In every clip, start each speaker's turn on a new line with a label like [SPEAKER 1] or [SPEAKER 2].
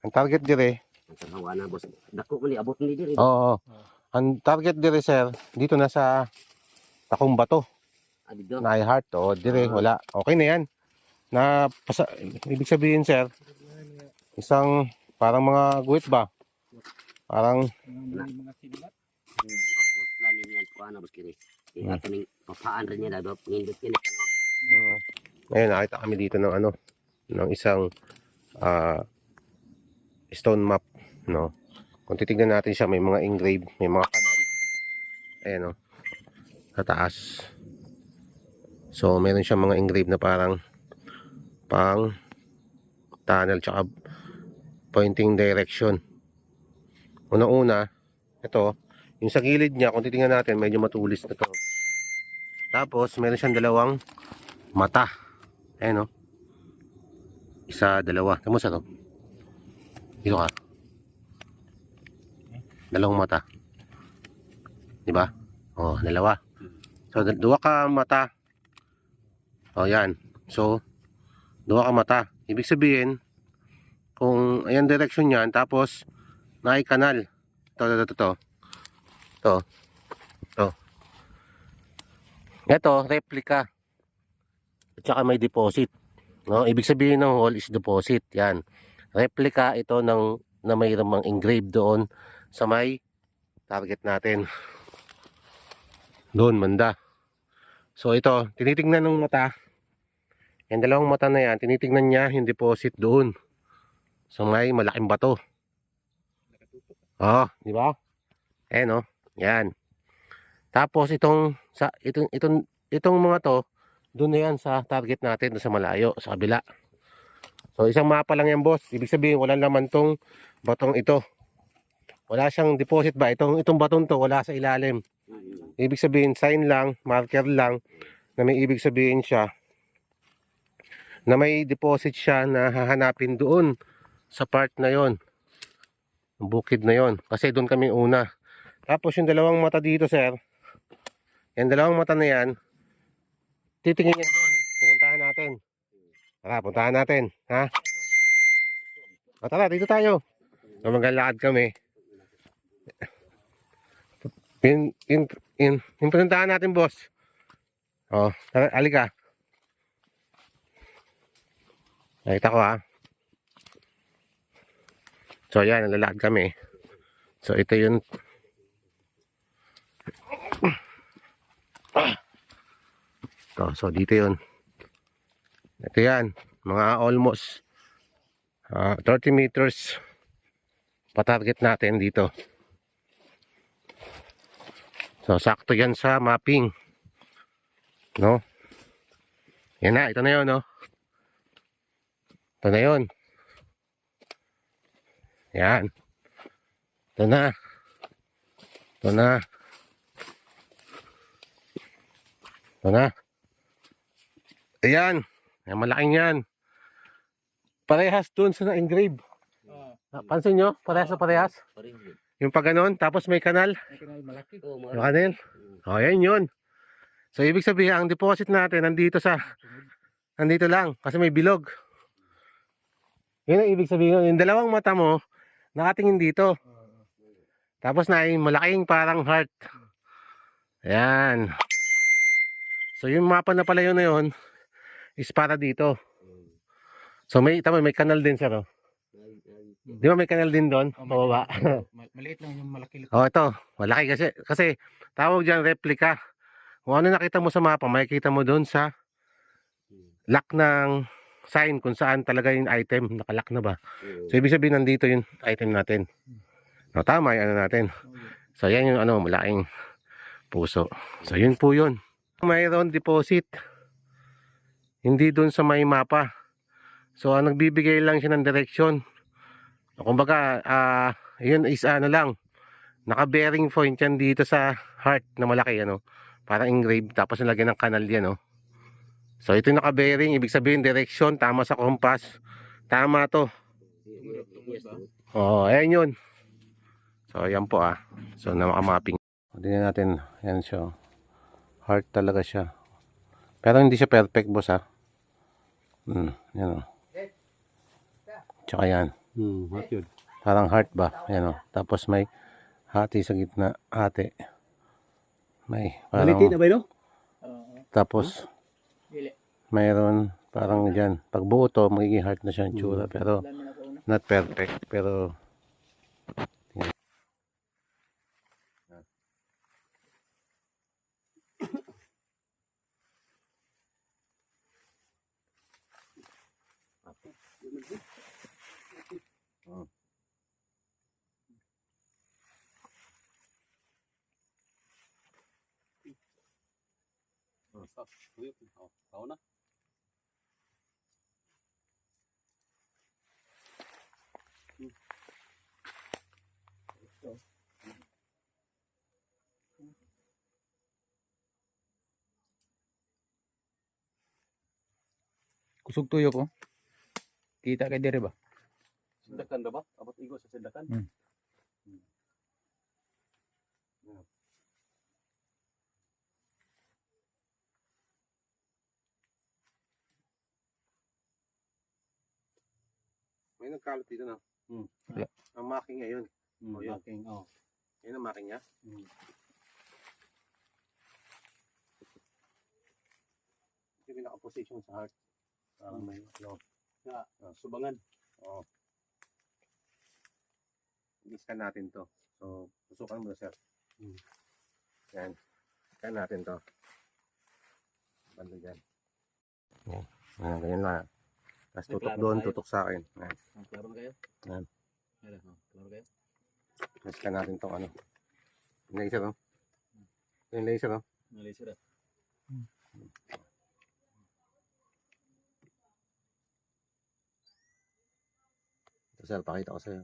[SPEAKER 1] Ang target dire.
[SPEAKER 2] Ang trabaho na boss. Dako man ni abot ni diri.
[SPEAKER 1] Oo. Ang target dire sir, dito na sa Takong Bato.
[SPEAKER 2] Dito.
[SPEAKER 1] Na heart. O, dire, wala. Okay na yan. Ibig sabihin sir, isang parang mga guhit ba? Parang
[SPEAKER 3] mga sibat.
[SPEAKER 2] Planin yan po ano boss kini. Ato ning papaan rin niya daw ngindot kini.
[SPEAKER 1] ngayon nakita kami dito ng ano, ng isang stone map, no. Kung titignan natin siya, may mga engraved, may mga kanal. Ayan, no. Sa taas. So, meron siyang mga engraved na parang pang tunnel tsaka pointing direction. Una-una, ito, yung sa gilid niya, kung titingnan natin, medyo matulis na to. Tapos, meron siyang dalawang mata. Ayan, no. Isa, dalawa. Tama sa to. Dito ka. Dalawang mata. Diba? Oh, dalawa. So, dua ka mata. Oh, yan. So, dua ka mata. Ibig sabihin, kung ayan direction yan, tapos, may kanal. Ito. Ito, replica. At saka may deposit. No? Ibig sabihin ng hole is deposit. Yan. Replica ito na mayroong engraved doon sa may target natin. Doon, banda. So ito, tinitingnan ng mata. Yung dalawang mata na yan, tinitingnan niya yung deposit doon. So may malaking bato. Oh, di ba? Eh no, yan. Tapos itong mga to, doon na yan sa target natin, sa malayo, sa kabila. So isang mapa lang yan boss. Ibig sabihin wala naman tong batong ito. Wala siyang deposit ba? Itong batong to wala sa ilalim. Ibig sabihin sign lang, marker lang na may ibig sabihin siya na may deposit siya na hahanapin doon sa part na yon. Bukid na yon. Kasi doon kami una. Tapos yung dalawang mata dito sir. Yung dalawang mata na yan, titingin yan doon. Pupuntahan natin. Tara, puntahan natin. Ha? O tara, dito tayo. So, maglalakad kami. Yung puntahan natin, boss. O, tara, alika. Nakita ko, ha. So, yan, nalalakad kami. So, ito yun. So, dito yun. Ito yan, mga almost 30 meters pa-target natin dito. So, sakto yan sa mapping. No? Yan na, ito na yun, no? Ito na yun. Yan. Ito na. Ito na. Ito na. Ayan. Yan, malaking yan. Parehas dun sa na-engrave. Pansin nyo? Parehas na parehas. Yung pag ganon, tapos may kanal.
[SPEAKER 3] May kanal malaki.
[SPEAKER 1] Yung kanal. O, yan yun. So, ibig sabihin, ang deposit natin nandito lang. Kasi may bilog. Yun ang ibig sabihin. Yung dalawang mata mo, nakatingin dito. Tapos na yung malaking parang heart. Ayan. So, yung mapa na pala yun na yun, is para dito. So may kanal din siya, no? Di ba may kanal din doon? Pababa.
[SPEAKER 3] Maliit lang yung malaki.
[SPEAKER 1] Oh, ito. Malaki kasi tawag diyan replica. Kung ano nakita mo sa mapa, makikita mo doon sa lock ng sign kung saan talaga yung item. Nakalock na ba? So ibig sabihin nandito yung item natin. No, tama yung ano natin. So yan yung malaking puso. So yun po yun. Mayroon deposit. Hindi doon sa may mapa. So, nagbibigay lang siya ng direction. Kumbaga, yun is lang. Naka-bearing point yan dito sa heart na malaki, Parang engraved. Tapos nalagyan ng kanal yan, So, ito yung naka-bearing. Ibig sabihin, direction. Tama sa compass. Tama to. Oo, ayan yun. So, ayan po, So, nakamapping. Tingnan natin. Ayan siya. Heart talaga siya. Pero hindi siya perfect, boss, Yan, Tsaka yan. What yun? Parang heart ba? Ayan o. Tapos may hati sa gitna. Hati. May
[SPEAKER 2] Baliti
[SPEAKER 1] parang...
[SPEAKER 2] na ba yun?
[SPEAKER 3] Oo.
[SPEAKER 1] Tapos
[SPEAKER 3] Dili.
[SPEAKER 1] mayroon parang dyan. Pag buo to, magiging heart na siya ang tsura. Pero
[SPEAKER 3] Alam mo na po una.
[SPEAKER 1] not perfect. Pero
[SPEAKER 2] Tao na.
[SPEAKER 3] Kusog tuyo ko. Kita kay dire ba?
[SPEAKER 2] Sindakan ba ba? Abot igo sa sindakan.
[SPEAKER 1] may nagkalot dito na.
[SPEAKER 3] Wala.
[SPEAKER 1] Ang making niya yun. Yun.
[SPEAKER 2] Baking, oh.
[SPEAKER 1] Yun ang making niya. Yung pinaka-position sa heart. Parang may ano.
[SPEAKER 2] Subangan.
[SPEAKER 1] Oo. I-scan natin to. So, susukan mo na, sir. Yan. Scan natin to. Banda dyan. Yan. Yan, ganyan lang. Tapos
[SPEAKER 2] May
[SPEAKER 1] tutok
[SPEAKER 2] klaro
[SPEAKER 1] doon,
[SPEAKER 2] tayo.
[SPEAKER 1] tutok sa akin. Yan.
[SPEAKER 2] Klaro na kayo?
[SPEAKER 1] Yan.
[SPEAKER 2] Klaro kayo?
[SPEAKER 1] I-scan natin tong ano. Yung laser, no? Yung laser, no?
[SPEAKER 2] Malaysia na.
[SPEAKER 1] Ito, sir. Pakita ko sa'yo.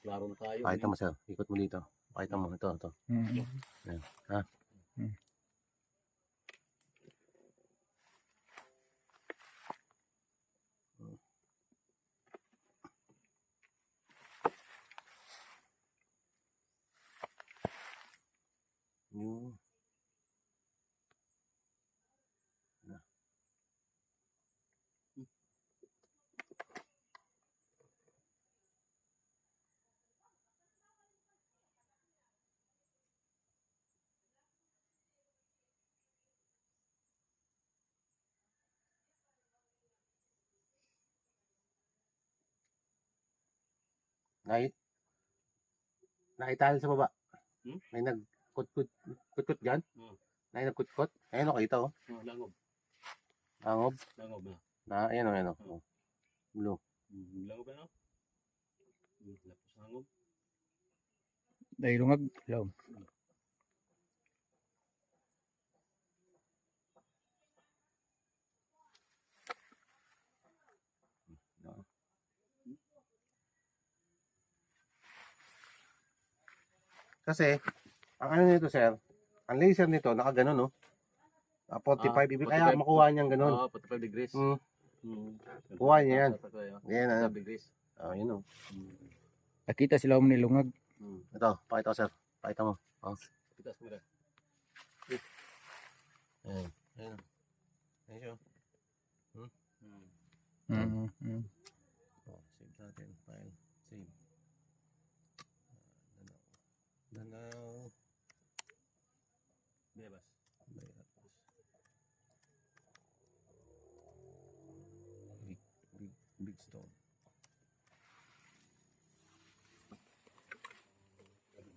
[SPEAKER 2] Klaro na tayo.
[SPEAKER 1] Pakita mo, sir. Ikot mo dito. Pakita mo. Ito, ito. Yan. Ha? Yung... Naitali sa baba. May nagkutkut dyan. May nagkutkut. Ayan o, kita o.
[SPEAKER 2] Langob.
[SPEAKER 1] Angob.
[SPEAKER 2] Langob na.
[SPEAKER 1] Ayan o, ayan o. Blue.
[SPEAKER 2] Langob na no? Lapos langob.
[SPEAKER 3] Dahil lungag. Law.
[SPEAKER 1] Kasi, ang ano nito, sir, ang laser nito, nakaganon, no? 45 ibig, kaya
[SPEAKER 2] 45.
[SPEAKER 1] makuha niyang ganon.
[SPEAKER 2] 45 degrees.
[SPEAKER 1] Kuha niya yan. Yan, ano.
[SPEAKER 2] 45 degrees.
[SPEAKER 1] Yun o.
[SPEAKER 3] Nakita sila mo ni lungag.
[SPEAKER 1] Ito, pakita ko, sir. Pakita mo.
[SPEAKER 2] Pitas mo rin.
[SPEAKER 1] Ayan. Ayan. Ayan siya. Save natin. File. Save. Danaw.
[SPEAKER 2] Bebas.
[SPEAKER 1] Big stone.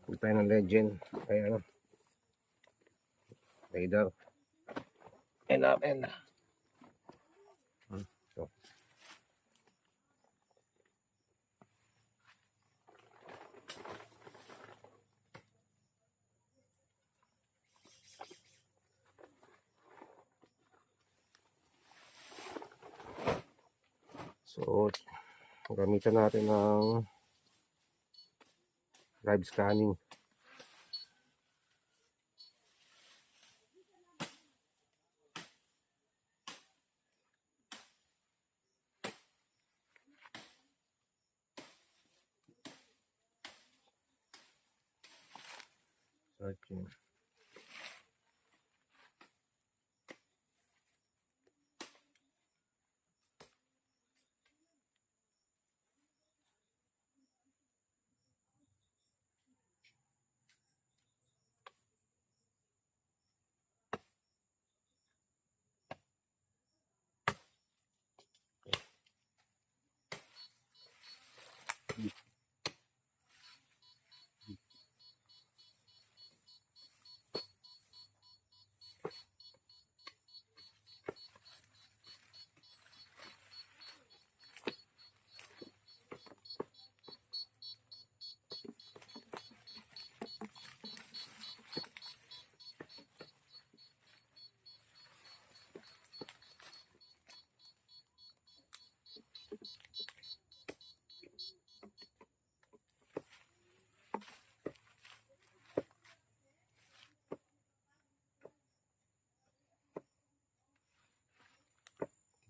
[SPEAKER 1] Punta tayo ng legend. Ay ano. Radar. NRN. So. So, gamitan natin ng live scanning. Searching.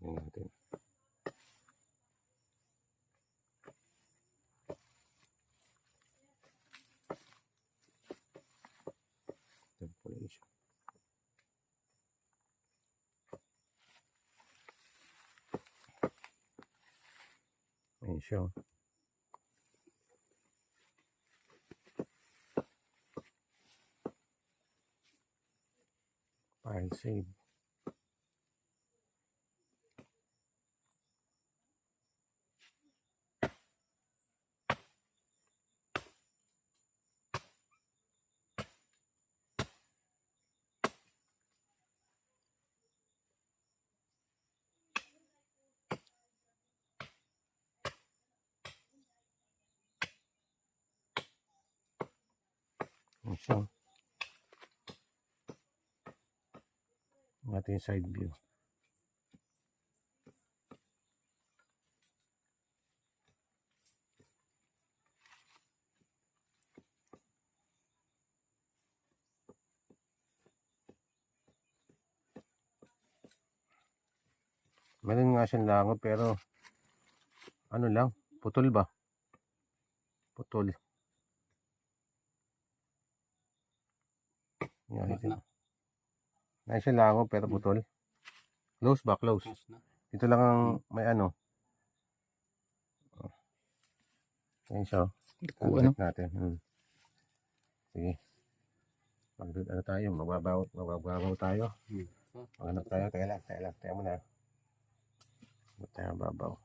[SPEAKER 1] Tingnan natin. Temperation. Ayan siya. File save. Ayan siya. Ang ating side view. Meron nga siyang langob pero ano lang, putol ba? Putol. Yan, ito. May siyang langob pero putol. Close ba? Close. Ito lang ang may ano. Ayan siya.
[SPEAKER 3] Ano?
[SPEAKER 1] Target natin. Sige. Ano tayo? Magbabaw tayo. Maghanap tayo. Teka lang. Tayo muna. Ba't tayo babaw?